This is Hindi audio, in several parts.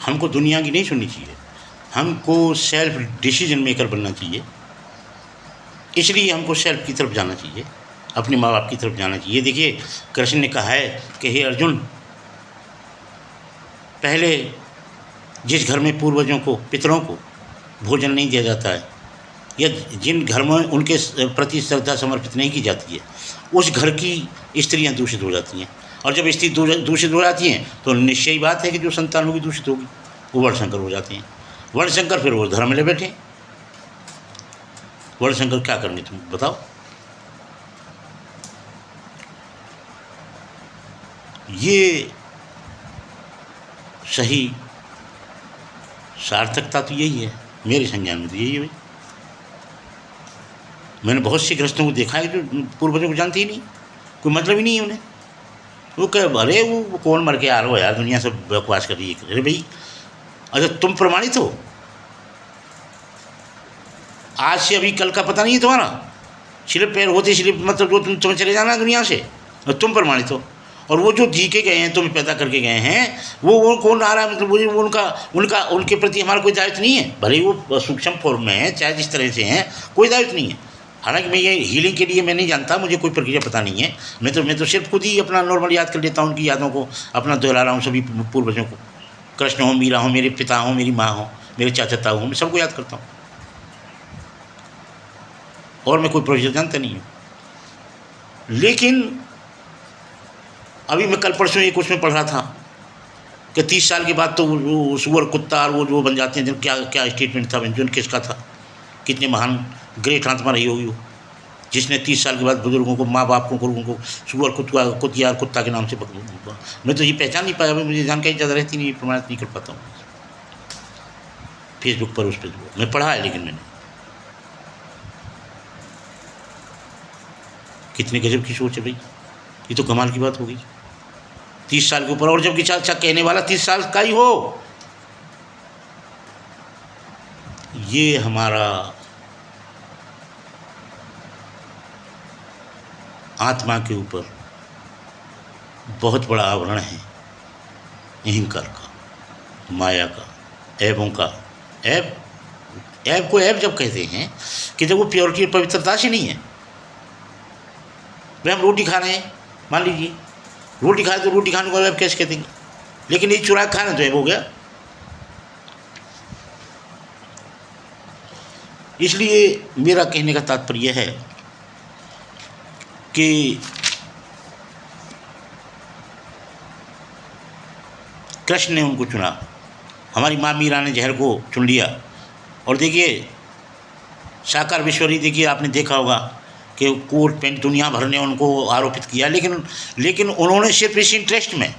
हमको दुनिया की नहीं सुननी चाहिए, हमको सेल्फ डिसीजन मेकर बनना चाहिए। इसलिए हमको सेल्फ की तरफ जाना चाहिए, अपने माँ बाप की तरफ जाना चाहिए। देखिए, कृष्ण ने कहा है कि हे अर्जुन, पहले जिस घर में पूर्वजों को, पितरों को भोजन नहीं दिया जाता है, या जिन घर में उनके प्रति श्रद्धा समर्पित नहीं की जाती है, उस घर की स्त्रियां दूषित हो जाती हैं। और जब स्त्री दूषित हो जाती हैं तो निश्चय ही बात है कि जो संतान होगी दूषित होगी, वो वर्णशंकर हो जाते हैं। वर्णशंकर फिर वो धर्म ले बैठे। वर्णशंकर क्या करेंगे तुम बताओ? ये सही सार्थकता तो यही है, मेरे संज्ञान में तो यही है भाई। मैंने बहुत से गृहस्थों को देखा है जो पूर्वजों को जानते ही नहीं, कोई मतलब ही नहीं है उन्हें। वो कह, अरे वो कौन मर के आ रहा हो यार, दुनिया सब बकवास कर रही है। अरे भाई, अच्छा तुम प्रमाणित हो, आज से अभी कल का पता नहीं है तुम्हारा। सिर्फ पैर होते सिर्फ मतलब जो तुम्हें चले जाना दुनिया से, और तुम प्रमाणित हो। और वो जो जी के गए हैं, तुम्हें पैदा करके गए हैं, वो कौन आ रहा है? मतलब वो उनका उनका उनके प्रति हमारा कोई दायित्व नहीं है। भले ही वो सूक्ष्म फॉर्म में है, चाहे जिस तरह से हैं, कोई दायित्व नहीं है। हालांकि मैं ये हीलिंग के लिए मैं नहीं जानता, मुझे कोई प्रक्रिया पता नहीं है। मैं तो सिर्फ खुद ही अपना नॉर्मल याद कर लेता हूँ, उनकी यादों को अपना दोहरा रहा हूँ, सभी पूर्वजों को। कृष्ण हो, मीरा हो, मेरे पिता हो, मेरी माँ हो, मेरे चाचा ताऊ हो, मैं सबको याद करता हूँ। और मैं कोई प्रोसीजर जानता नहीं हूँ। लेकिन अभी मैं कल परसों एक उसमें पढ़ रहा था कि 30 साल के बाद तो वो सुअर कुत्ता और वो जो बन जाते हैं, क्या क्या स्टेटमेंट था जो किसका था, कितने महान ग्रेट आत्मा रही होगी वो, जिसने 30 साल के बाद बुजुर्गों को, माँ बाप को, उनको सुअर कुतिया और कुत्ता के नाम से मैं तो ये पहचान नहीं पाया। मुझे जानकारी ज़्यादा रहती नहीं, प्रमाणित नहीं कर पाता हूँ फेसबुक पर, उस पर मैं पढ़ा है। लेकिन मैंने कितने गजब की सोच है भाई, ये तो कमाल की बात हो गई। 30 साल के ऊपर, और जबकि अच्छा कहने वाला 30 साल का ही हो। ये हमारा आत्मा के ऊपर बहुत बड़ा आवरण है, अहंकार का, माया का, ऐबों का। ऐब को ऐब जब कहते हैं कि जब वो प्योरिटी और पवित्रता से नहीं है। भाई हम रोटी खा रहे हैं, मान लीजिए रोटी खाए तो रोटी खाने को ऐब कैसे कह देंगे? लेकिन ये चुरा खाना तो ऐब हो गया। इसलिए मेरा कहने का तात्पर्य है कि कृष्ण ने उनको चुना, हमारी माँ मीरा ने जहर को चुन लिया। और देखिए साकार विश्वरी, देखिए आपने देखा होगा कि कोर्ट पेंट दुनिया भर ने उनको आरोपित किया, लेकिन उन्होंने सिर्फ इस इंटरेस्ट में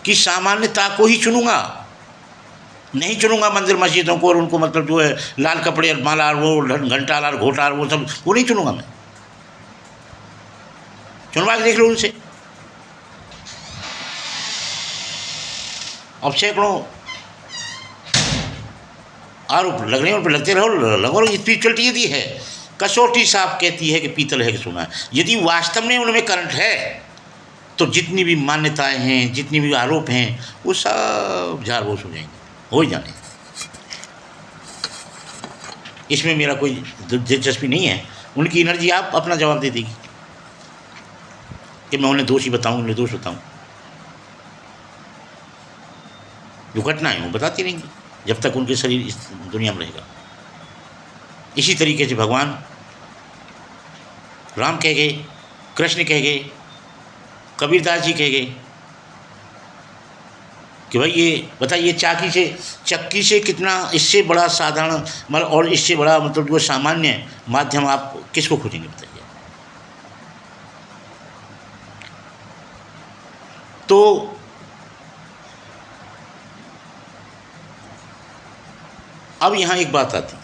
कि सामान्यता को ही चुनूंगा, नहीं चुनूंगा मंदिर मस्जिदों को और उनको, मतलब जो है लाल कपड़े और माला और वो घंटा लाल घोटार वो सब, वो नहीं चुनूंगा मैं। चुनवा के देख लो उनसे, अब सैकड़ों आरोप लग रहे हैं, उन पर लगते रहो, लगो। स्पिरिचुअलिटी यदि है, कसौटी साफ कहती है कि पीतल है कि सोना है। यदि वास्तव में उनमें करंट है तो जितनी भी मान्यताएं हैं, जितनी भी आरोप हैं, वो सब झाड़-फूस हो जाएंगे, हो ही जाने। इसमें मेरा कोई दिलचस्पी नहीं है। उनकी एनर्जी आप अपना जवाब दे देगी कि मैं उन्हें दोषी बताऊं, उन्हें दोष बताऊं। जो घटनाएं वो बताती रहेंगी जब तक उनके शरीर इस दुनिया में रहेगा। इसी तरीके से भगवान राम कह गए, कृष्ण कह गए, कबीरदास जी कह गए कि भाई ये बताइए, चक्की से कितना इससे बड़ा साधारण मतलब और इससे बड़ा मतलब जो सामान्य माध्यम आप किसको खोजेंगे बताइए? तो अब यहाँ एक बात आती है,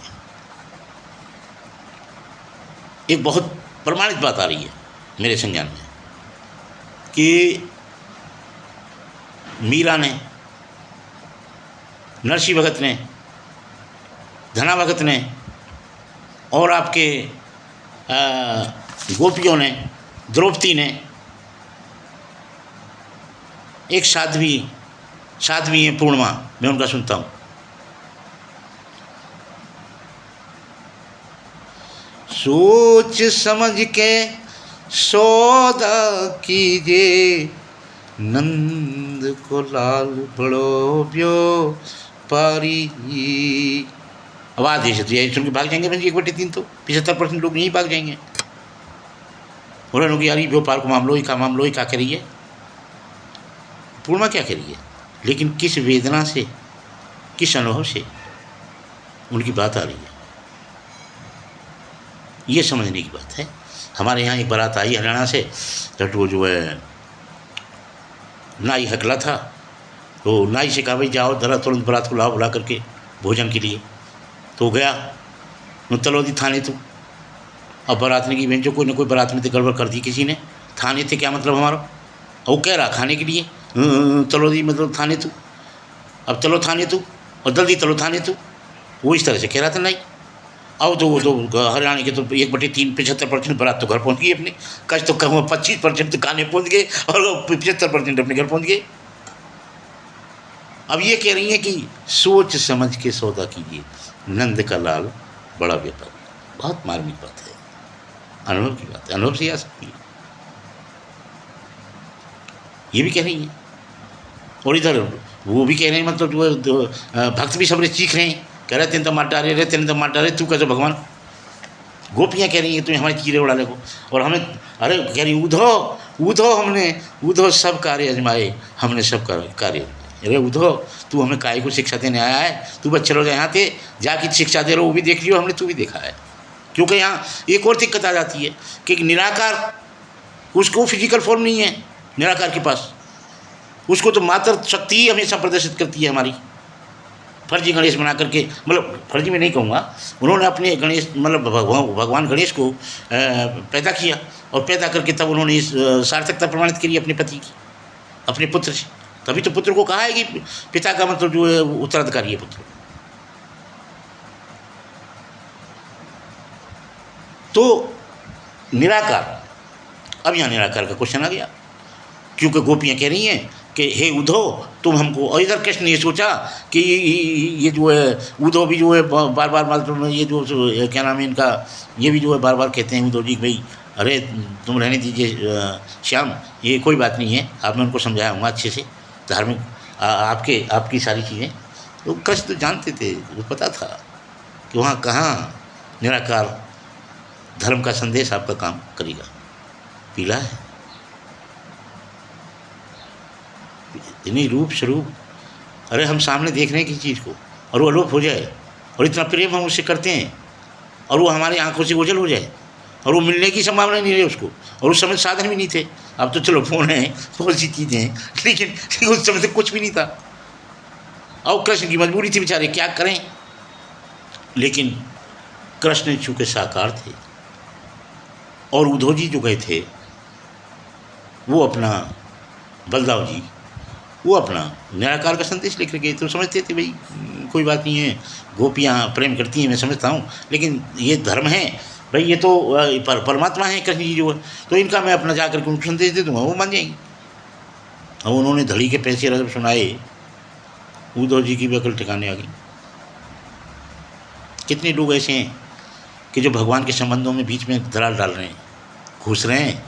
एक बहुत प्रमाणित बात आ रही है मेरे संज्ञान में कि मीरा ने, नरसी भगत ने, धना भगत ने और आपके गोपियों ने, द्रौपदी ने, एक साध्वी साध्वी हैं पूर्णिमा, मैं उनका सुनता हूँ। सोच समझ के सौदा कीजिए, नंद को लाल बड़ो ब्यो पारी। अब आदेश है तो यही सुन के भाग जाएंगे। 1/3 तो 75% लोग यहीं भाग जाएंगे। बोले यार ये व्यापार को मामलो ही क्या करिए, पूर्णिमा क्या करिए, लेकिन किस वेदना से, किस अनुभव से उनकी बात आ रही है, ये समझने की बात है। हमारे यहाँ एक बारात आई हरियाणा से, तो वो जो है नाई हकला था, तो नाई से कहा भाई जाओ जरा तुरंत बारात को लाओ बुला करके भोजन के लिए। तो गया तलौदी थाने। तो अब बारात ने की बहन जो कोई ना कोई बारात में तो गड़बड़ कर दी किसी ने। थाने थे क्या मतलब हमारा, और वो कह रहा खाने के लिए तलौदी मतलब थाने तू, अब चलो थाने तू और जल्दी चलो थाने तू, वो इस तरह से कह रहा था नहीं। अब तो हरियाणा के तो 1/3 75% बारात तो घर पहुंच गई अपने, कच तो कहूँ 25% तो खाने पहुंच गए और 75% अपने घर पहुंच गए। अब ये कह रही हैं कि सोच समझ के सौदा कीजिए, नंद का लाल बड़ा व्यापारी। बहुत मार्मिक बात है, अनुभव की बात है, अनुभव से आ सकती है। ये भी कह रही हैं और इधर वो भी कह रहे हैं, मतलब जो भक्त भी सबरे चीख रहे हैं, कह रहे तेन तो मार डाले रे, तेन तो मार डाले, तू कैसे भगवान। गोपियाँ कह रही हैं तुम्हें हमारे कीड़े उड़ा ले को, और हमें अरे कह रही उधो हमने उधो सब कार्य अजमाए, हमने सब कार्य। अरे उधो तू हमें काय को शिक्षा देने आया है, तू बस चलो यहाँ थे जाके शिक्षा दे रहे हो, वो भी देख लियो हमने, तू भी देखा है। क्योंकि यहाँ एक और दिक्कत आ जाती है कि निराकार, उसको फिजिकल फॉर्म नहीं है निराकार के पास, उसको तो मात्र शक्ति ही हमेशा प्रदर्शित करती है हमारी। फर्जी गणेश बना करके, मतलब फर्जी में नहीं कहूँगा, उन्होंने अपने गणेश मतलब भगवान गणेश को पैदा किया, और पैदा करके तब उन्होंने इस सार्थकता प्रमाणित करी अपने पति की, अपने पुत्र से। तभी तो पुत्र को कहा है कि पिता का मतलब जो है उत्तराधिकारी है पुत्र। तो निराकार, अब यहाँ निराकार का क्वेश्चन आ गया, क्योंकि गोपियाँ कह रही हैं कि हे उद्धव तुम हमको, और इधर कृष्ण ने सोचा कि ये जो है उद्धव भी जो है बार बार मतलब ये जो क्या नाम है इनका, ये भी जो है बार बार कहते हैं उद्धव जी भाई अरे तुम रहने दीजिए श्याम, ये कोई बात नहीं है, आपने उनको समझाया होगा अच्छे से, धार्मिक आपकी सारी चीज़ें। तो कृष्ण तो जानते थे, वो पता था कि वहाँ कहाँ निराकार धर्म का संदेश आपका काम करेगा। पीला है इतनी रूप स्वरूप, अरे हम सामने देख रहे हैं किसी चीज़ को और वो अलोप हो जाए, और इतना प्रेम हम उससे करते हैं और वो हमारी आंखों से ओझल हो जाए, और वो मिलने की संभावना नहीं रही उसको, और उस समय साधन भी नहीं थे। अब तो चलो फ़ोन है, बहुत सी चीज़ें हैं, लेकिन उस समय तो कुछ भी नहीं था। और कृष्ण की मजबूरी थी बेचारे, क्या करें। लेकिन कृष्ण चूँकि साकार थे, और उद्धव जी जो गए थे वो अपना बलदाव जी वो अपना निराकार का संदेश लेकर गए। तो समझते थे भाई कोई बात नहीं है, गोपियाँ प्रेम करती हैं, मैं समझता हूँ, लेकिन ये धर्म है भाई, ये तो परमात्मा है कृष्ण जी जो है, तो इनका मैं अपना जाकर के उनको संदेश दे दूँगा, वो मान जाएंगे। और उन्होंने धड़ी के पैसे रजब सुनाए, उद्धव जी की भी अकल ठिकाने आ गई। कितने लोग ऐसे हैं कि जो भगवान के संबंधों में बीच में दरार डाल रहे हैं, घुस रहे हैं,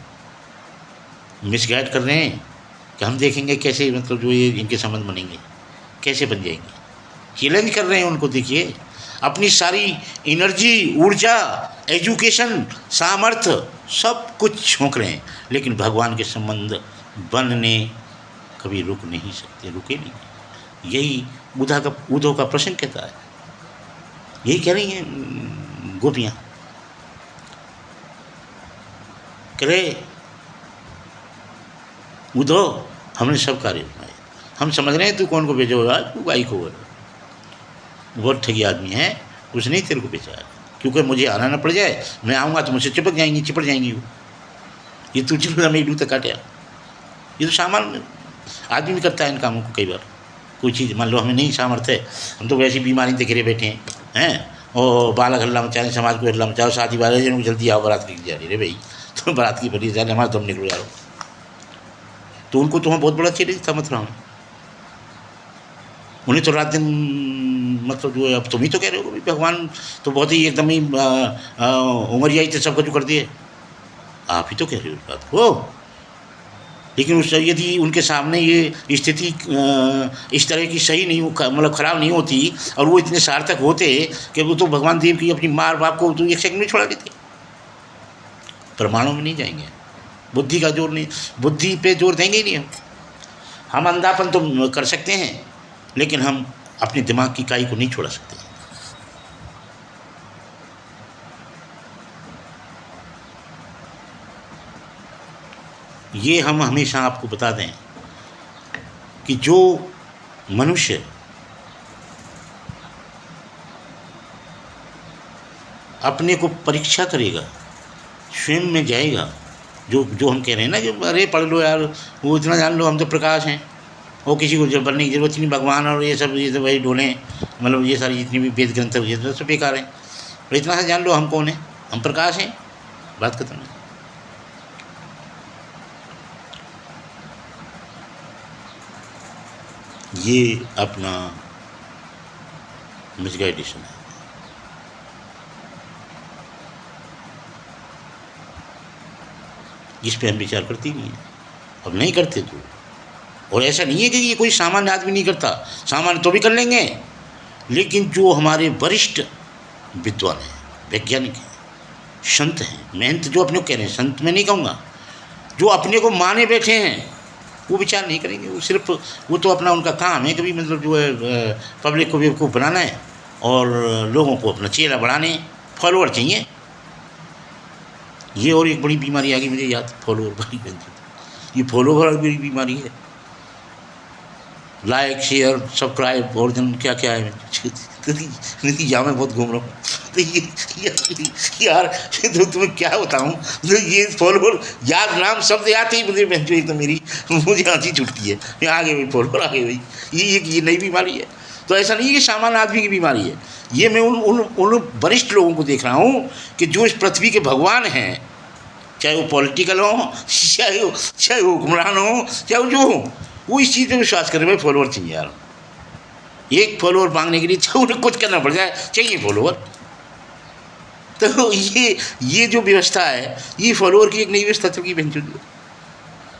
मिसगाइड कर रहे हैं कि हम देखेंगे कैसे मतलब जो ये इनके संबंध बनेंगे, कैसे बन जाएंगे। चैलेंज कर रहे हैं उनको, देखिए अपनी सारी एनर्जी, ऊर्जा, एजुकेशन, सामर्थ्य सब कुछ झोंक रहे हैं, लेकिन भगवान के संबंध बनने कभी रुक नहीं सकते, रुके नहीं। यही उद्धव का प्रश्न कहता है, यही कह रही हैं गोपियाँ। करे उद्धव हमने सब कार्य बनाए, हम समझ रहे हैं तू कौन को भेजो होगा, तू गाई को बोलो, बहुत ठगी आदमी है, उसने ही तेरे को बेचा है, क्योंकि मुझे आना ना पड़ जाए, मैं आऊँगा तो मुझसे चिपट जाएंगी वो, ये तू चिपड़ा मैं इडू तक काटा। ये तो सामान्य आदमी भी करता है इन कामों को। कई बार कोई चीज़ मान लो हमें नहीं सामर्थ्य है, हम तो वैसी बीमारी से घिरे बैठे हैं और बालक हल्ला मचाए, समाज को हल्ला मचाओ, शादी वाले जन जल्दी आओ बारात निकल जा रही रे भाई, तो बारात की बड़ी जाने हमारा तुम निकलो यारो, तो उनको तो हम बहुत बड़ा चैलेंज था मतलब। उन्हें तो रात दिन मतलब जो है, अब तुम ही तो कह रहे हो कि भगवान तो बहुत ही एकदम ही उमरियाई से सब कुछ कर दिए, आप ही तो कह रहे हो इस बात को। लेकिन उस यदि उनके सामने ये स्थिति इस तरह की सही नहीं मतलब ख़राब नहीं होती और वो इतने सार्थक होते कि वो तो भगवान देव की अपनी माँ बाप को तो एक सेकंड में छोड़ा देते। प्रमाणों में नहीं जाएंगे, बुद्धि का जोर नहीं, बुद्धि पे जोर देंगे ही नहीं हम अंधापन तो कर सकते हैं लेकिन हम अपने दिमाग की इकाई को नहीं छोड़ा सकते। ये हम हमेशा आपको बता दें कि जो मनुष्य अपने को परीक्षा करेगा, स्वयं में जाएगा, जो जो हम कह रहे हैं ना कि अरे पढ़ लो यार, वो इतना जान लो हम तो प्रकाश हैं, वो किसी को बनने की जरूरत नहीं, भगवान और ये सब वही डोले, मतलब ये सारी जितनी भी वेद ग्रंथ ये तो सब बेकार हैं, तो इतना सा जान लो हम कौन है, हम प्रकाश हैं, बात खत्म है। ये अपना मिसगाइडेशन है। इस पे हम विचार करते ही नहीं है, अब नहीं करते तो। और ऐसा नहीं है कि ये कोई सामान्य आदमी नहीं करता, सामान्य तो भी कर लेंगे, लेकिन जो हमारे वरिष्ठ विद्वान हैं, वैज्ञानिक हैं, संत हैं, महंत जो अपने को कह रहे हैं, संत मैं नहीं कहूँगा, जो अपने को माने बैठे हैं, वो विचार नहीं करेंगे। वो सिर्फ वो तो अपना उनका काम है कभी मतलब जो है पब्लिक को बेवकूफ़ बनाना है और लोगों को अपना चेला बढ़ाने, फॉलोअर चाहिए। ये और एक बड़ी बीमारी आ गई मुझे याद, फॉलोअर वाली, ये फॉलोअर बड़ी बीमारी है। लाइक शेयर सब्सक्राइब और जन क्या क्या है, नहीं यहाँ मैं बहुत घूम रहा हूँ तो ये यार तो तुम्हें क्या बताऊँ, तो ये फॉलोअर याद नाम शब्द याद ही मुझे जो तो मुझे हंसी छुटती है, मैं आगे भाई फॉलोअर आगे भाई, ये नई बीमारी है। तो ऐसा नहीं है कि सामान्य आदमी की बीमारी है, ये मैं उन वरिष्ठ लोगों को देख रहा हूँ कि जो इस पृथ्वी के भगवान हैं, चाहे वो पॉलिटिकल हो, चाहे वो हुक्मरान हो, चाहे वो जो हो, वो इस चीज़ पर विश्वास कर रहे भाई फॉलोअर चाहिए यार, एक फॉलोअर मांगने के लिए चाहे उन्हें कुछ करना पड़ जाए, चाहिए फॉलोअर। तो ये जो व्यवस्था है, ये फॉलोअर की एक नई व्यवस्था चल बन चुकी है।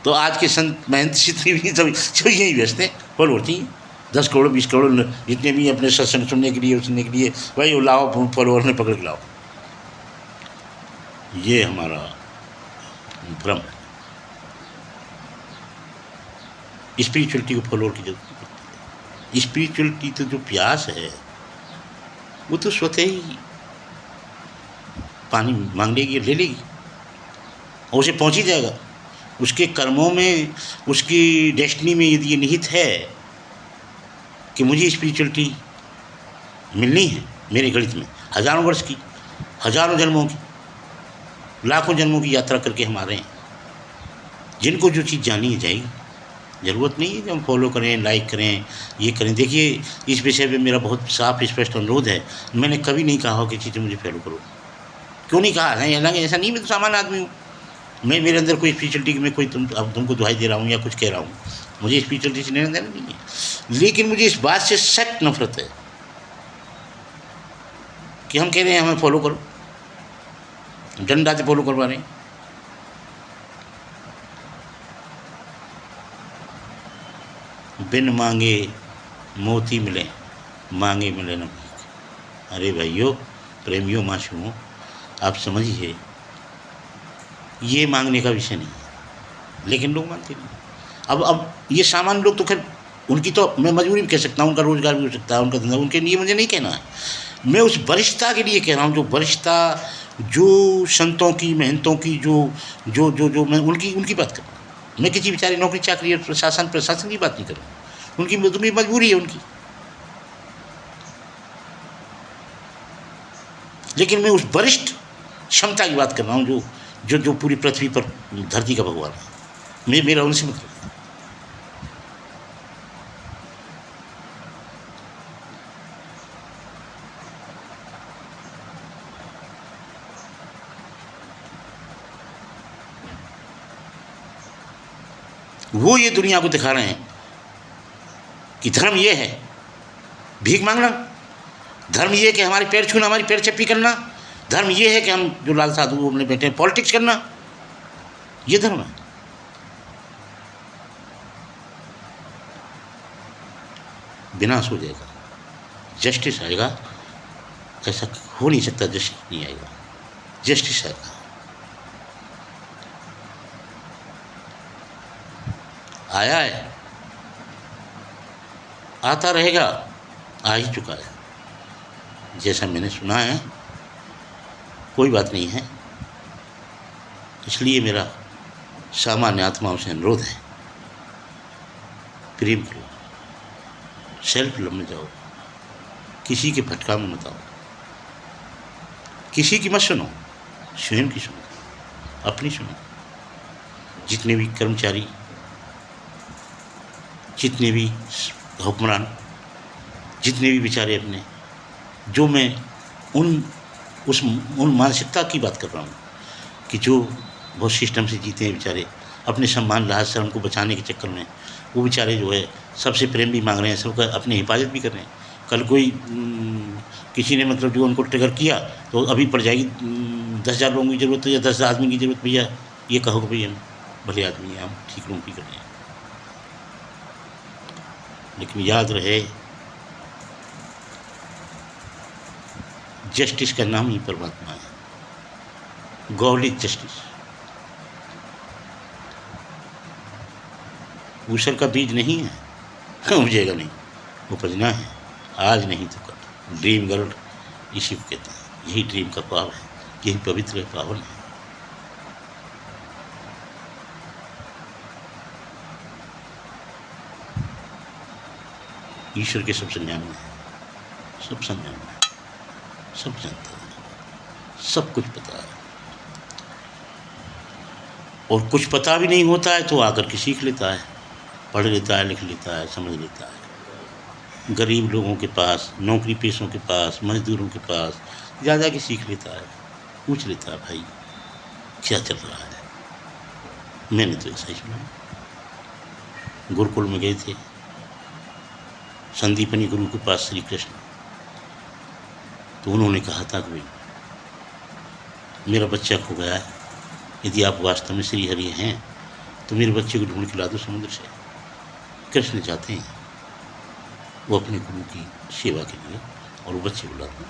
तो आज के संत महंत जितने भी सब यही व्यस्त हैं, फॉलोअर चाहिए, 10 करोड़ 20 करोड़ जितने भी अपने सत्संग सुनने के लिए भाई वो लाओ, फॉलोअर ने पकड़ के लाओ। ये हमारा भ्रम है। स्पिरिचुअलिटी को फॉलोअर की जरूरत है। स्पिरिचुअलिटी तो जो प्यास है वो तो स्वतः ही पानी मांग लेगी, ले लेगी और उसे पहुंच ही जाएगा। उसके कर्मों में, उसकी डेस्टिनी में यदि ये निहित है कि मुझे स्पिरिचुअलिटी मिलनी है, मेरे गणित में हज़ारों वर्ष की, हज़ारों जन्मों की, लाखों जन्मों की यात्रा करके हम आ रहे हैं, जिनको जो चीज़ जानी जाएगी, ज़रूरत नहीं है कि हम फॉलो करें, लाइक करें, ये करें। देखिए इस विषय पे मेरा बहुत साफ स्पष्ट अनुरोध है, मैंने कभी नहीं कहा हो कि चीज़ें मुझे फॉलो करो, क्यों नहीं कहा है, ऐसा नहीं, मैं तो सामान्य आदमी हूँ, मैं मेरे अंदर कोई स्पिरिचुअलिटी में कोई अब तुमको दुहाई दे रहा हूँ या कुछ कह रहा हूँ, मुझे स्पिरिचुअलिटी से लेना देना नहीं है। लेकिन मुझे इस बात से सख्त नफरत है कि हम कह रहे हैं हमें फॉलो करो, डंडा से फॉलो करवा रहे हैं। बिन मांगे मोती मिले, मांगे मिले न भीख। अरे भाइयों, प्रेमियों, मासूमों, आप समझिए ये मांगने का विषय नहीं है, लेकिन लोग मानते नहीं। अब ये सामान्य लोग तो खैर उनकी तो मैं मजबूरी भी कह सकता हूँ, उनका रोजगार भी हो सकता है, उनका धंधा, उनके लिए मुझे नहीं कहना है, मैं उस वरिष्ठता के लिए कह रहा हूँ, जो वरिष्ठता, जो संतों की, महंतों की, जो मैं उनकी बात कर रहा हूँ। मैं किसी बेचारे नौकरी चाकरी और प्रशासन की बात नहीं कर रहा हूँ, उनकी मजबूरी है उनकी, लेकिन मैं उस वरिष्ठ क्षमता की बात कर रहा हूँ जो पूरी पृथ्वी पर धरती का भगवान है। मेरा उनसे मतलब वो ये दुनिया को दिखा रहे हैं कि धर्म ये है भीख मांगना। धर्म ये है कि हमारे पैर छूना, हमारी पैर चप्पी करना। धर्म ये है कि हम जो लाल साधु अपने बैठे हैं पॉलिटिक्स करना, ये धर्म है। विनाश हो जाएगा, जस्टिस आएगा। ऐसा हो नहीं सकता, जस्टिस नहीं आएगा, जस्टिस आएगा। आया है, आता रहेगा, आ ही चुका है। जैसा मैंने सुना है, कोई बात नहीं है। इसलिए मेरा सामान्य आत्माओं से अनुरोध है, प्रेम करो, सेल्फ लव में जाओ, किसी के भटका में मत आओ, किसी की मत सुनो, स्वयं की सुनो, अपनी सुनो। जितने भी कर्मचारी, जितने भी हुक्मरान, जितने भी बेचारे अपने, जो मैं उन मानसिकता की बात कर रहा हूँ कि जो बहुत सिस्टम से जीते हैं बेचारे, अपने सम्मान लिहाज शर्म को बचाने के चक्कर में वो बेचारे जो है सबसे प्रेम भी मांग रहे हैं, सबका अपनी हिफाजत भी कर रहे हैं। कल कोई किसी ने मतलब जो उनको ट्रिगर किया तो अभी पड़ जाएगी 10,000 लोगों की ज़रूरत है या 10,000 आदमी की ज़रूरत। भैया ये कहो कि भैया हम भले आदमी हैं, हम ठीक लोगों की कर रहे हैं। लेकिन याद रहे, जस्टिस का नाम ही परमात्मा है, गॉड इज जस्टिस। ऊसर का बीज नहीं है, उपजेगा नहीं, उपजना है आज नहीं तो कल। ड्रीम गर्ल इसी को कहते हैं, यही ड्रीम का पाव है, यही पवित्र है, पावन है। ईश्वर के सब संज्ञान में है, सब संज्ञान में है, सब जानता है, सब कुछ पता है। और कुछ पता भी नहीं होता है तो आकर के सीख लेता है, पढ़ लेता है, लिख लेता है, समझ लेता है। गरीब लोगों के पास, नौकरी पेशों के पास, मजदूरों के पास ज़्यादा के सीख लेता है, पूछ लेता है भाई क्या चल रहा है। मैंने तो ऐसा ही सुना। गुरुकुल में गए थे, संदीपनी गुरु के पास श्री कृष्ण, तो उन्होंने कहा था कि भाई मेरा बच्चा खो गया है, यदि आप वास्तव में श्री हरि हैं तो मेरे बच्चे को ढूंढ के ला दो समुद्र से। कृष्ण चाहते हैं वो अपने गुरु की सेवा के लिए और वो बच्चे को ला दो।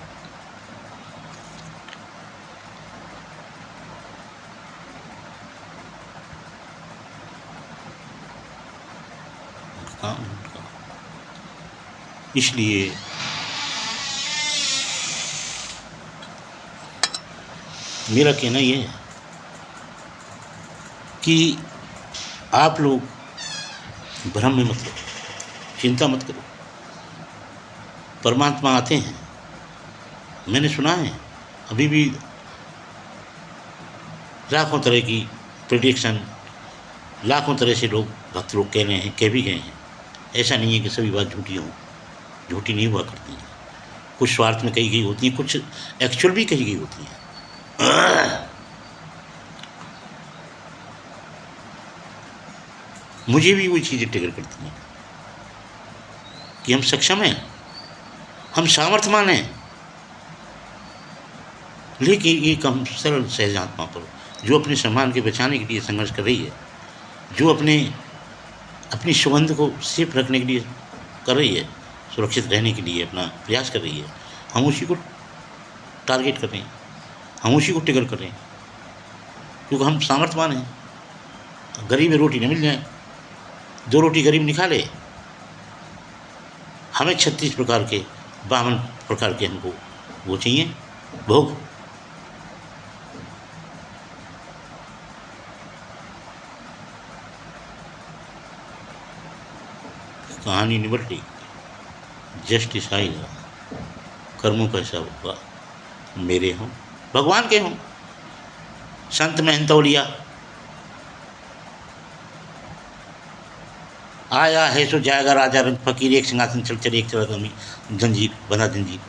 काम उनका। इसलिए मेरा कहना ये है कि आप लोग भ्रम में मत लो, चिंता मत करो, परमात्मा आते हैं। मैंने सुना है अभी भी लाखों तरह की प्रेडिक्शन, लाखों तरह से लोग भक्त लोग कह रहे हैं, कह भी गए हैं। ऐसा नहीं है कि सभी बात झूठी हो, झूठी नहीं हुआ करती हैं। कुछ स्वार्थ में कही गई होती हैं, कुछ एक्चुअल भी कही गई होती हैं। मुझे भी वही चीज़ें ट्रिगर करती हैं कि हम सक्षम हैं, हम सामर्थ्यवान हैं, लेकिन एक हम सरल सहज आत्मा पर जो अपने सम्मान के बचाने के लिए संघर्ष कर रही है, जो अपनी सुगंध को सेफ रखने के लिए कर रही है, सुरक्षित रहने के लिए अपना प्रयास कर रही है, हम उसी को टारगेट कर रहे हैं, हम उसी को ट्रिगर कर रहे हैं, क्योंकि हम सामर्थ्यवान हैं। गरीब में रोटी न मिल जाए, 2 रोटी गरीब निकाले, हमें 36 प्रकार के 52 प्रकार के हमको वो चाहिए भोग। कहानी निबटी, जस्टिस आएगा, कर्मों का हिसाब होगा, मेरे हों भगवान के हों, संत महंतौलिया आया है सो जाएगा राजा रंग फकीर, एक सिंहासन चल चले एक चला कमी, जंजीर बंधा जंजीर।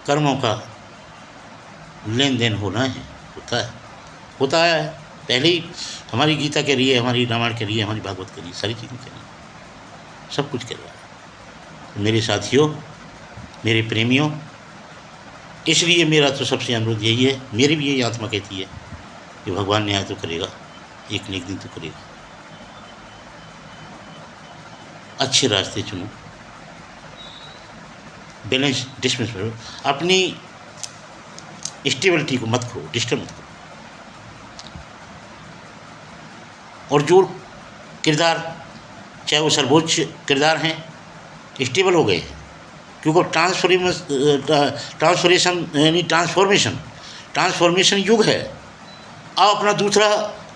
कर्मों का लेन देन होना है, होता आया है पहले ही। हमारी गीता कह रही है, हमारी रामायण कह रही है, हमारी भागवत कह रही है, सारी चीज़ें कह रही है, सब कुछ कह रहा है। मेरे साथियों, मेरे प्रेमियों, इसलिए मेरा तो सबसे अनुरोध यही है, मेरी भी यही आत्मा कहती है कि भगवान न्याय तो करेगा, एक न एक दिन तो करेगा। अच्छे रास्ते चुनो, बैलेंस डिस्टेंस करो, अपनी स्टेबिलिटी को मत करो, डिस्टर्ब मत करो। और जो किरदार, चाहे वो सर्वोच्च किरदार हैं, स्टेबल हो गए हैं, क्योंकि ट्रांसफॉर्मेशन युग है। अब अपना दूसरा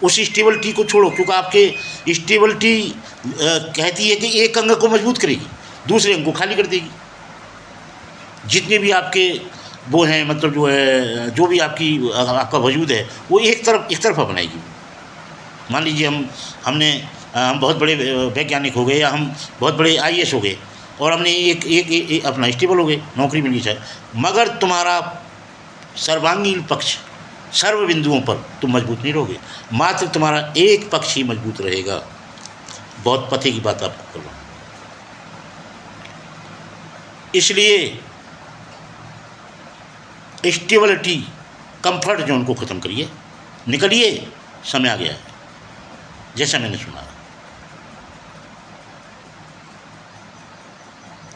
उस स्टेबिलिटी को छोड़ो, क्योंकि आपके स्टेबिलिटी कहती है कि एक अंग को मजबूत करेगी, दूसरे अंग को खाली कर देगी। जितने भी आपके वो हैं, मतलब जो है, जो भी आपका वजूद है, वो एक तरफा बनाएगी। मान लीजिए हम बहुत बड़े वैज्ञानिक हो गए, या हम बहुत बड़े आईएएस हो गए, और हमने एक अपना स्टेबल हो गए, नौकरी मिली चाहे, मगर तुम्हारा सर्वांगीण पक्ष, सर्व बिंदुओं पर तुम मजबूत नहीं रहोगे, मात्र तुम्हारा एक पक्ष ही मजबूत रहेगा। बहुत पते की बात आपको कर रहा हूँ। इसलिए स्टेबिलिटी, कंफर्ट जोन को ख़त्म करिए, निकलिए, समय आ गया है, जैसा मैंने सुना।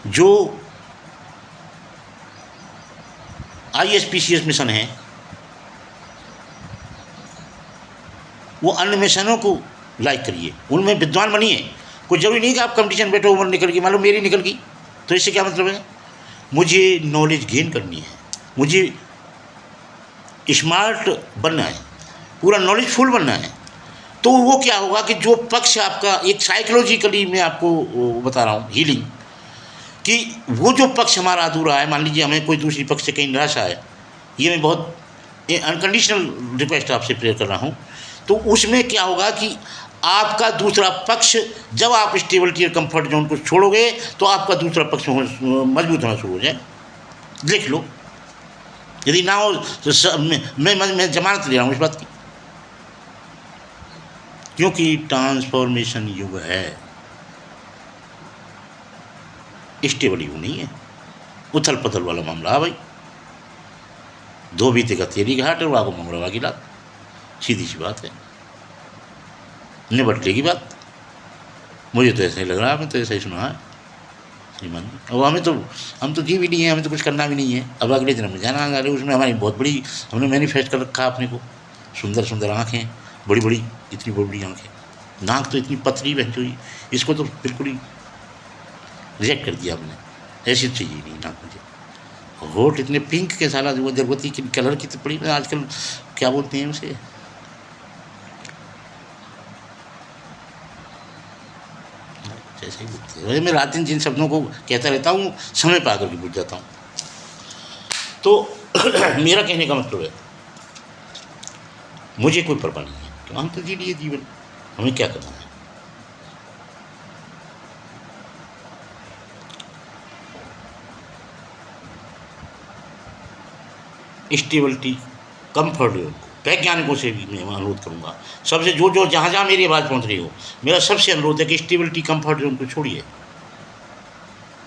जो ISPCS मिशन है, वो अन्य मिशनों को लाइक करिए, उनमें विद्वान बनिए। कोई ज़रूरी नहीं कि आप कंपटीशन बैठो, उम्र निकल गई, मालूम मेरी निकल गई, तो इससे क्या मतलब है? मुझे नॉलेज गेन करनी है, मुझे स्मार्ट बनना है, पूरा नॉलेजफुल बनना है। तो वो क्या होगा कि जो पक्ष आपका, एक साइकोलॉजिकली मैं आपको बता रहा हूँ, हीलिंग, कि वो जो पक्ष हमारा अधूरा है, मान लीजिए हमें कोई दूसरी पक्ष से कहीं निराशा है, ये मैं बहुत अनकंडीशनल रिक्वेस्ट आपसे प्रेयर कर रहा हूँ, तो उसमें क्या होगा कि आपका दूसरा पक्ष, जब आप स्टेबिलिटी और कंफर्ट जोन को छोड़ोगे, तो आपका दूसरा पक्ष मजबूत होना शुरू हो जाए। देख लो, यदि ना हो तो मैं जमानत ले रहा हूँ इस बात की, क्योंकि ट्रांसफॉर्मेशन युग है, स्टेबल युग नहीं है। उथल पथल वाला मामला है भाई, धोबी का तेरी घाट और वागो मंगड़वा की लात, सीधी सी बात है, निबट लेगी बात। मुझे तो ऐसा ही लग रहा है, हमें तो ऐसा ही सुना है श्रीमान। और हम तो जी भी नहीं है, हमें तो कुछ करना भी नहीं है। अब अगले दिन हमें जाना है, उसमें हमारी बहुत बड़ी, हमने मैनिफेस्ट कर रखा अपने को, सुंदर सुंदर आँखें, बड़ी बड़ी, इतनी बड़ी बड़ी आँखें, नाक तो इतनी पतली बहती हुई, इसको तो बिल्कुल ही रिजेक्ट कर दिया हमने, ऐसी चाहिए नहीं नाक मुझे। होठ इतने पिंक के, साला जो जरबती की कलर की तो पड़ी, आजकल क्या बोलते हैं उसे, ऐसे ही बोलते हैं। मैं रात दिन जिन शब्दों को कहता रहता हूँ, समय पा करके भूल जाता हूँ। तो मेरा कहने का मतलब है, मुझे कोई परवाह नहीं है, तो हम तो जी लिए जीवन, हमें क्या करना है। स्टेबिलिटी, कंफर्ट, वैज्ञानिकों से भी मैं अनुरोध करूँगा, सबसे जो जहाँ मेरी आवाज़ पहुँच रही हो, मेरा सबसे अनुरोध है कि स्टेबिलिटी, कंफर्ट जोन को छोड़िए।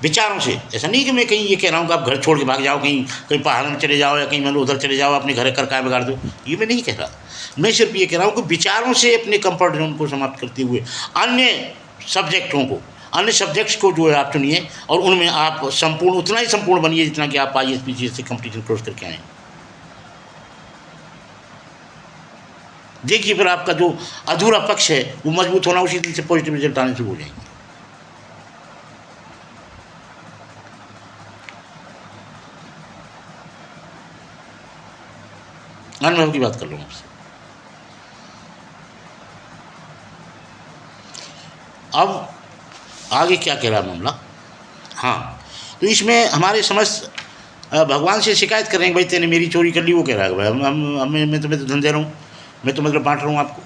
विचारों से, ऐसा नहीं कि मैं कहीं ये कह रहा हूँ कि आप घर छोड़ के भाग जाओ, कहीं पहाड़ में चले जाओ, या कहीं मतलब उधर चले जाओ, अपने घर कर बिगाड़ दो, ये मैं नहीं कह रहा। मैं सिर्फ ये कह रहा हूँ कि विचारों से अपने कंफर्ट जोन को समाप्त करते हुए अन्य सब्जेक्ट्स को जो है आप चुनिए, और उनमें आप संपूर्ण, उतना ही संपूर्ण बनिए जितना कि आप ISPCS से कंपटीशन क्रॉस करके आए। देखिए, फिर आपका जो अधूरा पक्ष है वो मजबूत होना, उसी दिन से पॉजिटिव रिजल्ट आने शुरू हो जाएंगे। अनुभव की बात कर रहा हूँ आपसे। अब आगे क्या कह रहा है मामला? हाँ, तो इसमें हमारे समस्त भगवान से शिकायत कर रहे हैं, भाई तेने मेरी चोरी कर ली। वो कह रहा है भाई मैं तुम्हें तो धन दे रहा हूँ, मैं तो मतलब बांट रहा हूँ आपको,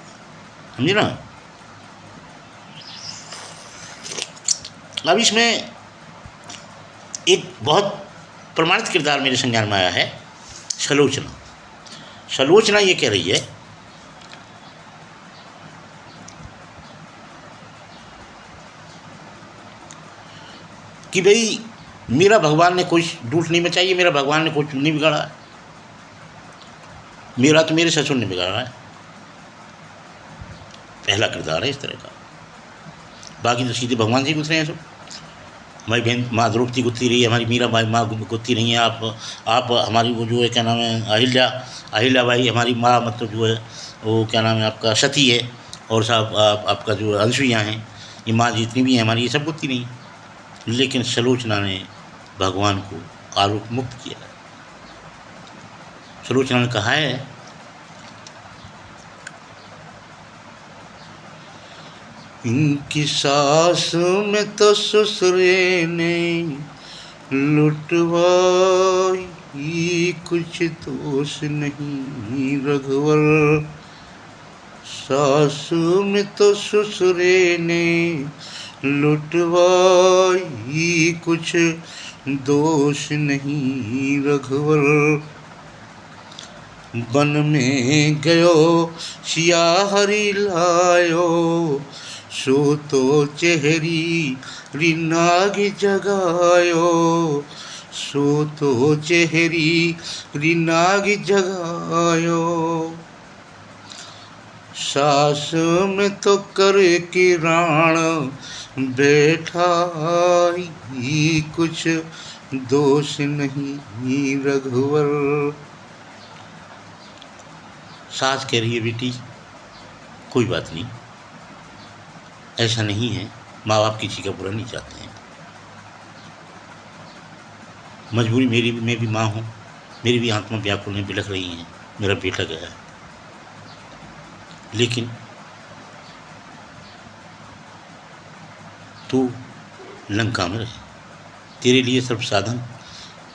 समझे ना। अब इसमें एक बहुत प्रमाणित किरदार मेरे संज्ञान में आया है, सलोचना ये कह रही है कि भाई मेरा भगवान ने कोई डूठ नहीं मचाई है, मेरा भगवान ने कुछ नहीं बिगाड़ा है, मेरा तो मेरे ससुर ने बिगाड़ा है। पहला किरदार है इस तरह का। बाकी तो सीधे भगवान जी गुजरे हैं सब। हमारी बहन माँ द्रौपदी गुत्ती रही है, हमारी मीरा बाई माँ गुत्ती नहीं है। आप हमारी वो जो है क्या नाम है अहिल्या बाई हमारी माँ, मतलब जो है वो क्या नाम है आपका सती है। और साहब आपका जो अंशुइयाँ हैं, ये माँ जितनी भी हैं हमारी, ये सब गुत्ती नहीं है। लेकिन सलोचना ने भगवान को आरोप मुक्त किया। सलोचना ने कहा है इनकी सास में तो ससुरे ने लुटवाई, कुछ दोष नहीं रघुवर। सास में तो ससुरे ने लुटवाई, कुछ दोष नहीं रघुवर। वन में गयो सिया हरि लायो, सो तो चेहरी रिनाग जगायो, सो तो चेहरी रिनाग जगायो। सास में तो कर किराण बैठाई, कुछ दोष नहीं रघुवर। सास कह रही है बेटी कोई बात नहीं, ऐसा नहीं है, माँ बाप किसी का बुरा नहीं चाहते हैं। मजबूरी मेरी भी, मैं भी माँ हूँ, मेरी भी आत्मा व्याकुल में बिलख रही है, मेरा बेटा गया है। लेकिन तू लंका में रहे, तेरे लिए सब साधन,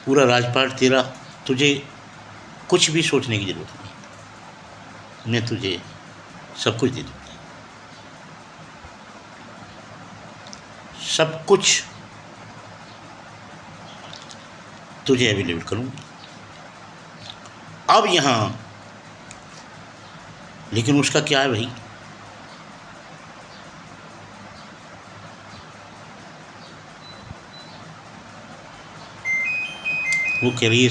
पूरा राजपाट तेरा, तुझे कुछ भी सोचने की जरूरत नहीं, मैं तुझे सब कुछ दे दूँगी, सब कुछ तुझे अवेलेबल करूँगी। अब यहाँ लेकिन उसका क्या है भाई, वो कह रही है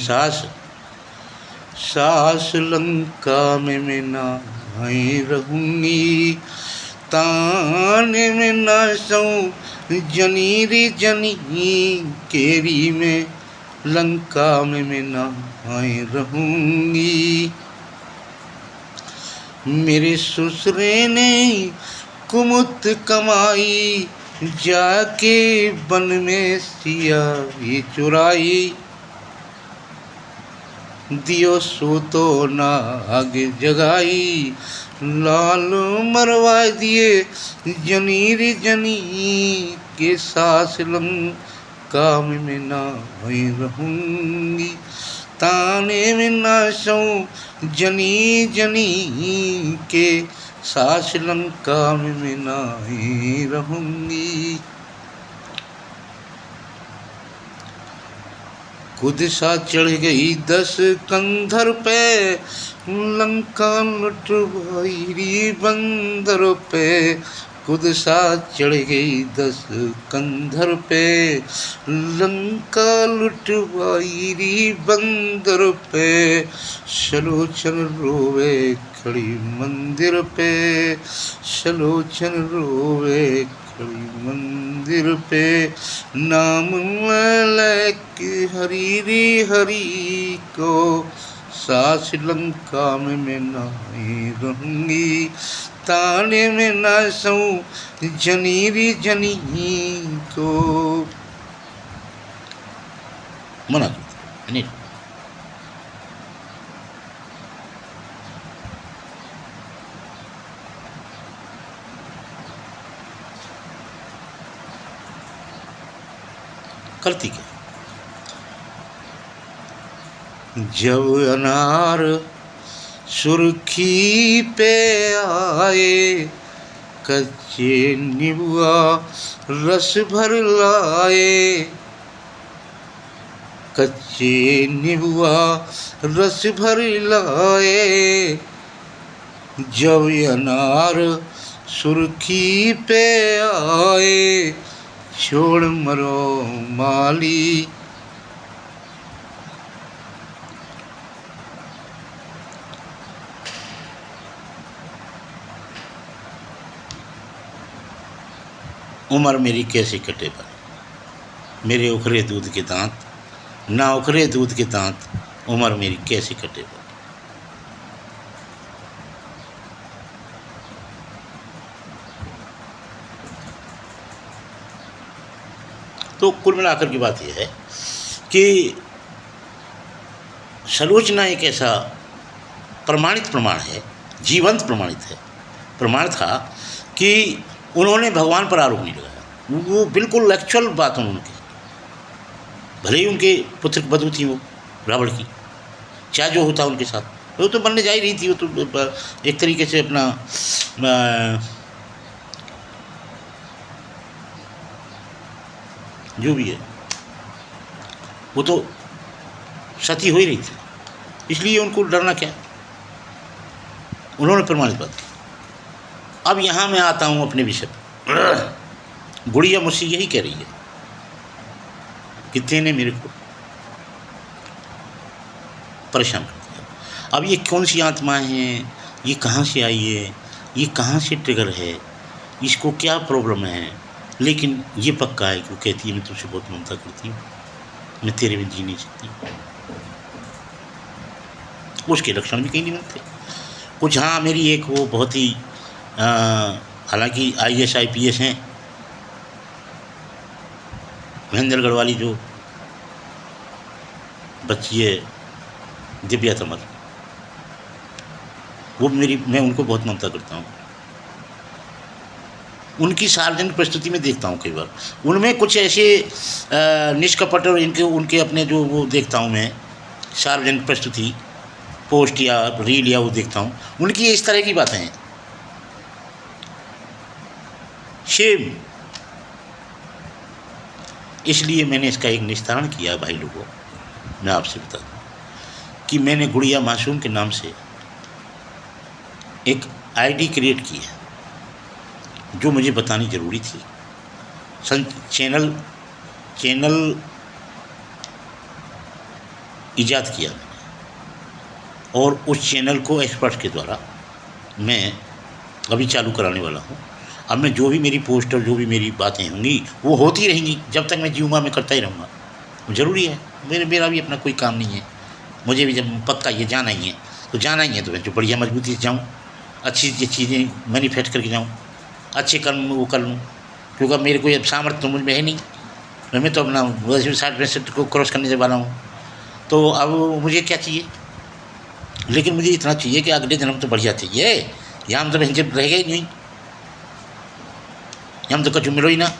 सास लंका में मैं नाई रहूँगी, ताने में ना सऊँ जनी रे जनी, केरी में लंका में मैं नाई रहूँगी। मेरे ससुरे ने कुमुत कमाई, जाके वन में सियाही चुराई, दियो सो तो नाग जगाई, लाल मरवा दिए जनी रे जनी, के सास लंका में मैं नाई रहूँगी, ताने में ना सऊँ जनी जनी, के सास लंका में मैं नाई रहूँगी। खुद सा चढ़ गई 10 कंधर पे, लंका लुटवाई री बंदर पे, खुद सा चढ़ गई 10 कंधर पे, लंका लुटवाई री बंदर पे, सलोचन रोवे खड़ी मंदिर पे, सलोचन रोवे खड़ी मंदिर पे, नाम मलक हरी रे हरी को, सास लंका में मैं नाई रहूँगी, ताने में ना सऊँ जनी रे जनी को। मना नहीं, करती क्या। जब अनार सुर्खी पे आए, कच्चे नीबुआ रस भर लाए, कच्चे नीबुआ रस भर लाए, जब अनार सुर्खी पे आए, छोड़ मरो माली। उम्र मेरी कैसे कटे पर मेरे उखरे दूध के दांत, ना उखरे दूध के दांत, उम्र मेरी कैसे कटे पर। तो कुल मिलाकर की बात यह है कि सलोचना एक ऐसा प्रमाणित प्रमाण है, जीवंत प्रमाणित है प्रमाण था कि उन्होंने भगवान पर आरोप नहीं लगाया। वो बिल्कुल एक्चुअल बात है उनकी। भले ही उनके पुत्र बधू थी वो रावण की, चाहे जो होता उनके साथ, वो तो बनने जा ही रही थी। वो तो एक तरीके से अपना जो भी है वो तो सती हो ही रही थी, इसलिए उनको डरना क्या। उन्होंने प्रमाणित बात की। अब यहाँ मैं आता हूँ अपने विषय पर। गुड़िया मुझसे यही कह रही है कि तेने मेरे को परेशान कर दिया। अब ये कौन सी आत्मा है, ये कहाँ से आई है, ये कहाँ से ट्रिगर है, इसको क्या प्रॉब्लम है, लेकिन ये पक्का है कि वो कहती है मैं तुझसे बहुत ममता करती हूँ, मैं तेरे में जी नहीं सकती। उसके लक्षण भी कहीं नहीं मिलते कुछ। हाँ, मेरी एक वो बहुत ही हालांकि IAS IPS हैं, महेंद्रगढ़ वाली जो बच्ची है दिव्या तमर, वो मैं उनको बहुत ममता करता हूँ। उनकी सार्वजनिक प्रस्तुति में देखता हूँ कई बार, उनमें कुछ ऐसे निष्कपट और उनके अपने जो वो देखता हूँ मैं सार्वजनिक प्रस्तुति, पोस्ट या रील या वो देखता हूँ, उनकी इस तरह की बातें हैं। शेम। इसलिए मैंने इसका एक निस्तारण किया भाई लोगों। मैं आपसे बता दूँ कि मैंने गुड़िया मासूम के नाम से एक ID क्रिएट की है, जो मुझे बतानी ज़रूरी थी। चैनल ईजाद किया मैंने, और उस चैनल को एक्सपर्ट के द्वारा मैं अभी चालू कराने वाला हूँ। अब मैं जो भी मेरी पोस्ट और जो भी मेरी बातें होंगी वो होती रहेंगी, जब तक मैं जीऊँगा मैं करता ही रहूँगा। ज़रूरी है, मेरा भी अपना कोई काम नहीं है। मुझे भी जब पक्का ये जाना ही है तो जाना ही है, तो मैं जो बढ़िया मजबूती से जाऊँ, अच्छी चीज़ें मैनिफेस्ट करके जाऊँ, अच्छे कर्म वो कर लूँ। क्योंकि मेरे कोई सामर्थ्य तो मुझ में है नहीं, मैं तो अपना 60-65 को क्रॉस करने वाला हूँ। तो अब मुझे क्या चाहिए, लेकिन मुझे इतना चाहिए कि अगले जन्म तो बढ़िया चाहिए। यहाँ हम तो बहन रह गए नहीं, यहाँ तो कछु मिलो ही ना।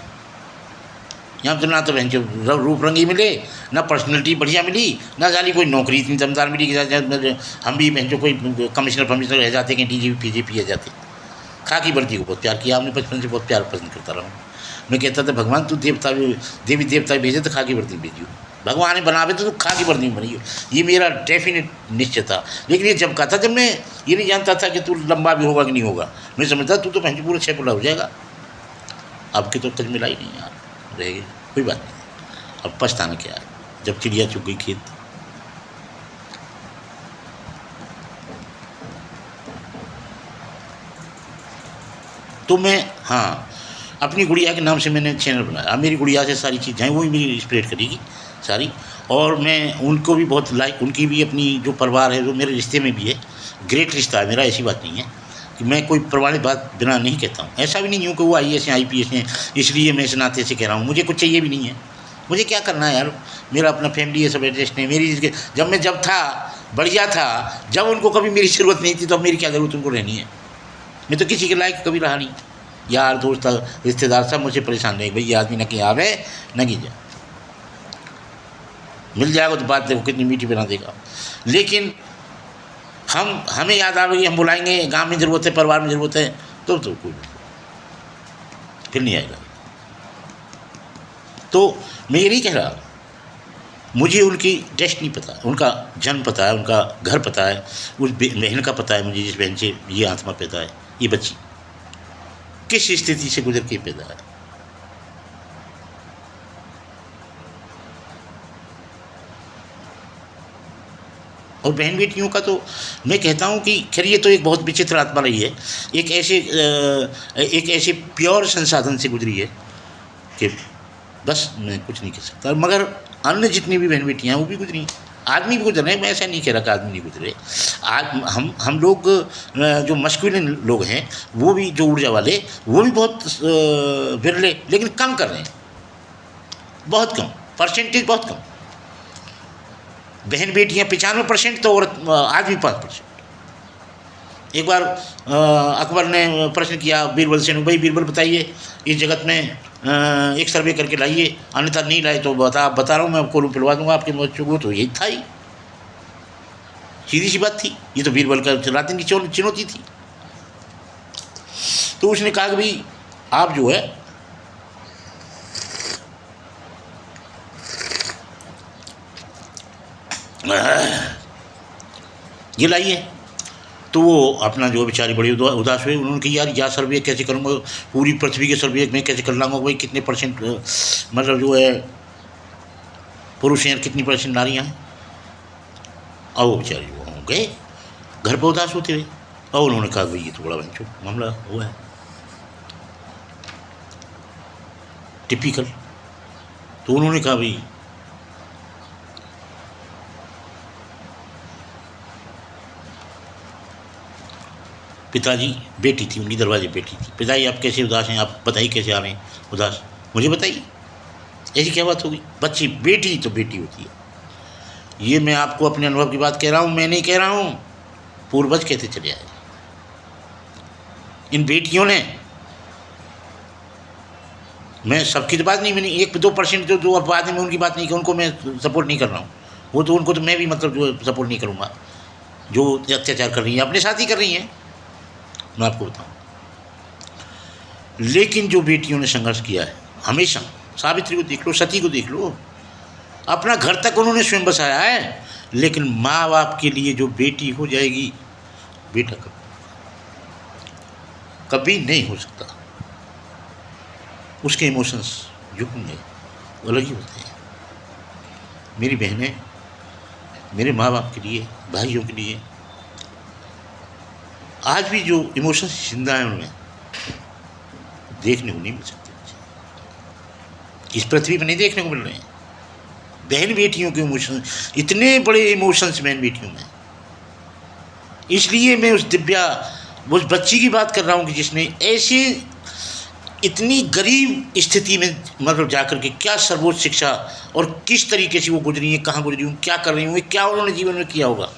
यहाँ तो ना तो बहन रूप रंग ही मिले, ना पर्सनैलिटी बढ़िया मिली, ना जाली कोई नौकरी इतनी दमदार मिली कि हम भी बहन कोई कमिश्नर रह जाते कि DGP PGP आ जाते। खाकी वर्दी को बहुत प्यार किया हमने, बचपन से बहुत प्यार पसंद करता रहा हूँ। मैं कहता था भगवान तू देवी देवता भेजे तो खाकी वर्दी भेजियो, भगवान ने बनावे तो खाकी वर्दी में बनियो। ये मेरा डेफिनेट निश्चय था। लेकिन ये जब कहा था, जब मैं ये नहीं जानता था कि तू लंबा भी होगा कि नहीं होगा, मैं समझता तू तो बहन पूरा 6 फुला हो जाएगा। अब की तो कुछ मिला ही नहीं यार, रहेगी कोई बात नहीं। अब पछताना क्या है, जब चिड़िया चुग गई खेत। तो मैं हाँ अपनी गुड़िया के नाम से मैंने चैनल बनाया। अब मेरी गुड़िया से सारी चीज़ें वही मेरी स्प्रेड करेगी सारी, और मैं उनको भी बहुत लाइक, उनकी भी अपनी जो परिवार है वो मेरे रिश्ते में भी है, ग्रेट रिश्ता है मेरा। ऐसी बात नहीं है कि मैं कोई प्रमाणित बात बिना नहीं कहता हूँ। ऐसा भी नहीं हूँ कि वो IAS हैं IPS हैं इसलिए मैं इस नाते से कह रहा हूँ। मुझे कुछ चाहिए भी नहीं है, मुझे क्या करना है यार, मेरा अपना फैमिली है, सब एडजस्ट है। मेरी जब था बढ़िया था, जब उनको कभी मेरी ज़रूरत नहीं थी तो अब मेरी क्या ज़रूरत उनको रहनी है। मैं तो किसी के लायक कभी रहा नहीं। यार दोस्त रिश्तेदार सब मुझे परेशान रहे, भाई ये आदमी न कहीं आवे न कहीं जाए, मिल जाएगा तो बात देखो कितनी मीठी बना देगा। लेकिन हमें याद आवेगी, हम बुलाएंगे, गांव में ज़रूरत है, परिवार में ज़रूरत है, तो कोई फिर नहीं आएगा। तो मैं ये नहीं कह रहा, मुझे उनकी डेस्टिनी पता है, उनका जन्म पता है, उनका घर पता है, उस बहन का पता है मुझे, जिस बहन से ये आत्मा पैदा है, ये बच्ची किस स्थिति से गुजर के पैदा है। और बहन बेटियों का तो मैं कहता हूँ कि खैर ये तो एक बहुत विचित्र आत्मा रही है, एक ऐसे प्योर संसाधन से गुजरी है कि बस मैं कुछ नहीं कह सकता। मगर अन्य जितनी भी बहन बेटियाँ हैं वो भी गुजरी, आदमी भी गुजर रहे हैं। मैं ऐसा नहीं कह रहा कि आदमी नहीं गुजरे। आज हम लोग जो मस्कुलिन लोग हैं वो भी, जो ऊर्जा वाले, वो भी बहुत विरले, लेकिन कम कर रहे हैं, बहुत कम, परसेंटेज बहुत कम। बहन बेटियाँ 95% तो औरत, आदमी 5%। एक बार अकबर ने प्रश्न किया बीरबल से, भाई बीरबल बताइए इस जगत में एक सर्वे करके लाइए, अन्यथा नहीं लाए तो बता रहा हूँ मैं आपको पिलवा दूंगा आपके बच्चों को। तो यही था ही, सीधी सी बात थी। ये तो बीरबल का रातिन की चुनौती थी। तो उसने कहा कि भाई आप जो है ये लाइए। तो वो अपना जो बेचारी बड़ी उदास हुई। उन्होंने कहा यार यह सर्वे कैसे करूँगा, पूरी पृथ्वी के सर्वे में कैसे कर लाऊंगा, भाई कितने परसेंट मतलब जो है पुरुष हैं, कितनी परसेंट नारियाँ हैं। और वो बेचारी वो गए घर पर उदास होते हुए। और उन्होंने कहा भाई ये तो बड़ा बंचो मामला हुआ है, टिपिकल। तो उन्होंने कहा भाई पिताजी, बेटी थी उनकी दरवाजे बेटी थी, पिताजी आप कैसे उदास हैं, आप बताइए कैसे आ रहे हैं उदास, मुझे बताइए ऐसी क्या बात होगी। बच्ची बेटी तो बेटी होती है। ये मैं आपको अपने अनुभव की बात कह रहा हूँ, मैं नहीं कह रहा हूँ, पूर्वज कहते चले आए। इन बेटियों ने, मैं सबकी तो बात नहीं, मैंने 1-2% जो अपवाद है मैं उनकी बात नहीं की, उनको मैं सपोर्ट नहीं कर रहा हूँ। वो तो उनको तो मैं भी मतलब जो सपोर्ट नहीं करूँगा, जो अत्याचार कर रही हैं अपने साथ ही कर रही हैं, मैं आपको बताऊँ। लेकिन जो बेटियों ने संघर्ष किया है हमेशा, सावित्री को देख लो, सती को देख लो, अपना घर तक उन्होंने स्वयं बसाया है। लेकिन माँ बाप के लिए जो बेटी हो जाएगी, बेटा कभी नहीं हो सकता। उसके इमोशंस जो होंगे वो अलग ही होते हैं। मेरी बहनें मेरे माँ बाप के लिए, भाइयों के लिए आज भी जो इमोशंस जिंदा हैं उनमें, देखने को नहीं मिल सकते, इस पृथ्वी पर नहीं देखने को मिल रहे हैं। बहन बेटियों के इमोशन, इतने बड़े इमोशंस बहन बेटियों में। इसलिए मैं उस दिव्या, उस बच्ची की बात कर रहा हूँ कि जिसने ऐसे इतनी गरीब स्थिति में मतलब जाकर के क्या सर्वोच्च शिक्षा, और किस तरीके से वो गुजरी है, कहाँ गुजरी हूँ, क्या कर रही हूँ, क्या उन्होंने जीवन में किया होगा,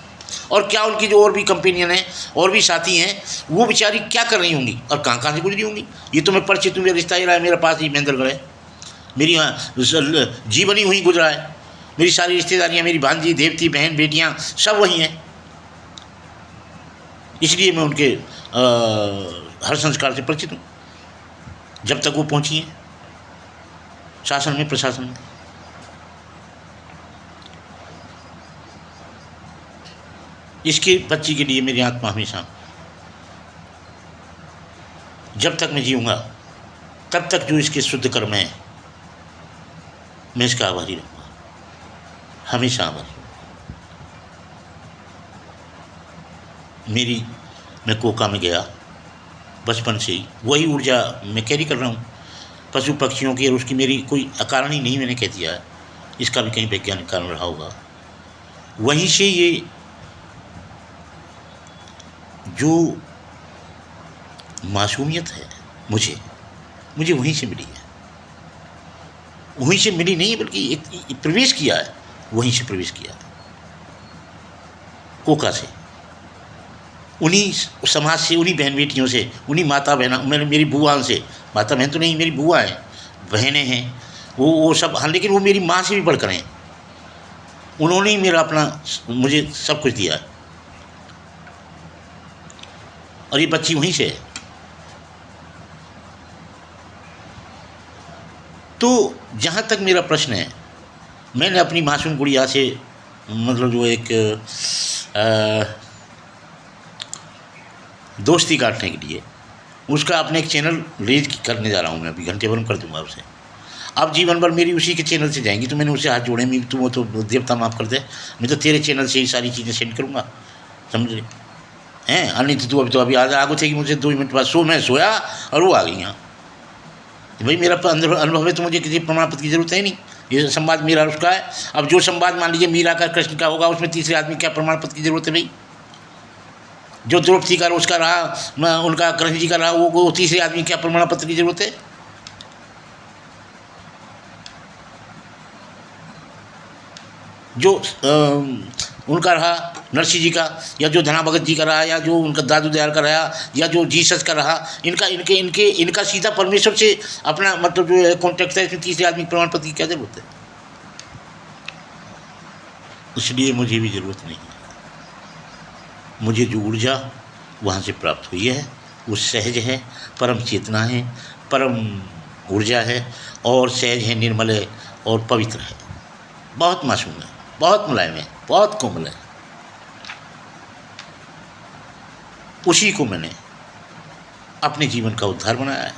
और क्या उनकी जो और भी कंपेनियन हैं और भी साथी हैं वो बेचारी क्या कर रही होंगी और कहाँ कहाँ से गुजरी होंगी। ये तो मैं परिचित हूँ, मेरा रिश्ता ही रहा है, मेरे पास ही महेंद्रगढ़ है, मेरी जीवन ही वहीं गुजरा है, मेरी सारी रिश्तेदारियाँ, मेरी भांजी, देवती, बहन, बेटियाँ सब वहीं हैं। इसलिए मैं उनके हर संस्कार से परिचित हूँ, जब तक वो पहुँची हैं शासन में, प्रशासन में। इसके बच्ची के लिए मेरी आत्मा हमेशा, जब तक मैं जीऊँगा तब तक जो इसके शुद्ध कर्म हैं मैं इसका आभारी रहूँगा, हमेशा आभारी। मैं कोका में गया बचपन से ही, वही ऊर्जा मैं कैरी कर रहा हूँ पशु पक्षियों की, और उसकी मेरी कोई अकारण ही नहीं मैंने कह दिया है, इसका भी कहीं वैज्ञानिक कारण रहा होगा। वहीं से ये जो मासूमियत है मुझे वहीं से मिली है, वहीं से मिली नहीं बल्कि एक प्रवेश किया है, वहीं से प्रवेश किया है, कोका से, उन्हीं समाज से, उन्हीं बहन बेटियों से, उन्हीं माता बहना, मेरी बुआ से, माता बहन तो नहीं, मेरी बुआ हैं, बहनें हैं, वो सब, हाँ, लेकिन वो मेरी माँ से भी बढ़कर हैं। उन्होंने ही मेरा अपना, मुझे सब कुछ दिया है, और ये बच्ची वहीं से है। तो जहाँ तक मेरा प्रश्न है, मैंने अपनी मासूम गुड़िया से मतलब जो एक दोस्ती काटने के लिए उसका अपने एक चैनल रिलीज करने जा रहा हूँ मैं, अभी घंटे भर में कर दूँगा उसे। अब जीवन भर मेरी उसी के चैनल से जाएंगी। तो मैंने उसे हाथ जोड़े, मैं तुम वो तो देवता माफ़ कर दे, मैं तो तेरे चैनल से ही सारी चीज़ें सेंड करूँगा, समझ रहे हैं। अन्य तो अभी आगे थे कि मुझे 2 मिनट बाद मैं सोया और वो आ गई यहाँ। भाई मेरा अंदर अनुभव है, तो मुझे किसी प्रमाण पत्र की जरूरत है नहीं। ये संवाद मेरा और उसका है। अब जो संवाद मान लीजिए मीरा का कृष्ण का होगा, उसमें तीसरे आदमी क्या प्रमाण पत्र की जरूरत है भाई। जो द्रौपदी का उसका रहा, उनका कृष्ण जी का रहा, वो तीसरे आदमी क्या प्रमाण पत्र की जरूरत है। जो उनका रहा नरसिंह जी का, या जो धना भगत जी का रहा, या जो उनका दादू दयाल का रहा, या जो जीसस का रहा, इनका सीधा परमेश्वर से अपना मतलब जो है कॉन्टेक्ट है, इसमें तीसरे आदमी प्रमाण पत्र की क्या जरूरत है। इसलिए मुझे भी ज़रूरत नहीं है। मुझे जो ऊर्जा वहाँ से प्राप्त हुई है वो सहज है, परम चेतना है, परम ऊर्जा है, और सहज है, निर्मल है और पवित्र है, बहुत मासूम है, बहुत मुलायम है, बहुत कोमल है। उसी को मैंने अपने जीवन का उद्धार बनाया है।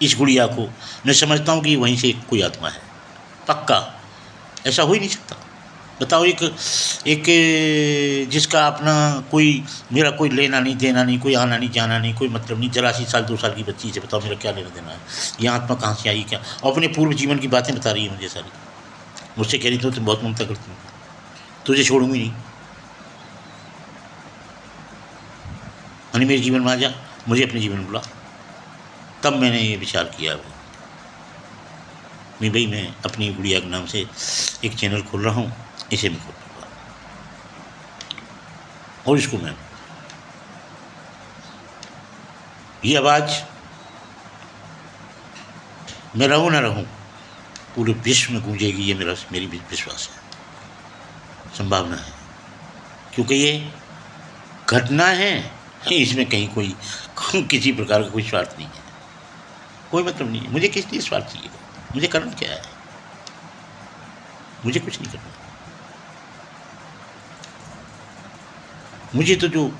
इस गुड़िया को मैं समझता हूँ कि वहीं से कोई आत्मा है, पक्का। ऐसा हो ही नहीं सकता। बताओ, एक जिसका अपना कोई, मेरा कोई लेना नहीं देना नहीं, कोई आना नहीं जाना नहीं, कोई मतलब नहीं, 83 साल 2 साल की बच्ची से बताओ मेरा क्या लेना देना है। ये आत्मा कहाँ से आई, क्या अपने पूर्व जीवन की बातें बता रही है मुझे सारी। मुझसे कह रही तो तुम बहुत ममता करती हूँ, तुझे छोड़ूंगी नहीं, यानी मेरे जीवन में आ जा, मुझे अपने जीवन में बुला। तब मैंने ये विचार किया भाई मैं अपनी गुड़िया के नाम से एक चैनल खोल रहा हूँ, इसे मैं खोल दूँगा, और इसको मैं ये आवाज़ मैं रहूँ ना रहूँ पूरे विश्व में गूंजेगी, ये मेरी विश्वास है, संभावना है। क्योंकि ये घटना है, इसमें कहीं कोई किसी प्रकार का कोई स्वार्थ नहीं है, कोई मतलब नहीं है। मुझे किस लिए स्वार्थ चाहिए, मुझे करना क्या है, मुझे कुछ नहीं करना। मुझे तो जो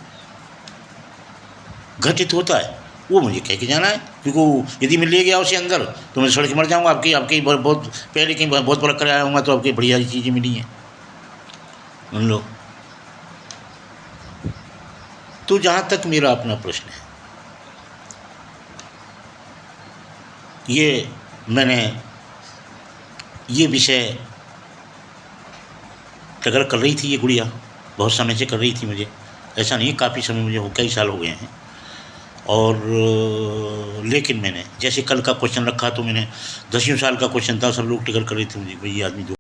घटित होता है वो मुझे कह के जाना है, क्योंकि यदि मैं ले गया उसे अंदर तो मैं सड़ के मर जाऊँगा। आपके बहुत पहले कहीं बहुत बड़ा कराया हूँगा, तो आपकी बढ़िया चीज़ें मिली हैं उन लोग। तो जहाँ तक मेरा अपना प्रश्न है, ये मैंने ये विषय टगर कर रही थी, ये गुड़िया बहुत समय से कर रही थी मुझे, ऐसा नहीं, काफ़ी समय मुझे कई साल हो गए हैं। और लेकिन मैंने जैसे कल का क्वेश्चन रखा, तो मैंने 10 साल का क्वेश्चन था, सब लोग टिकट कर रहे थे मुझे, भाई ये आदमी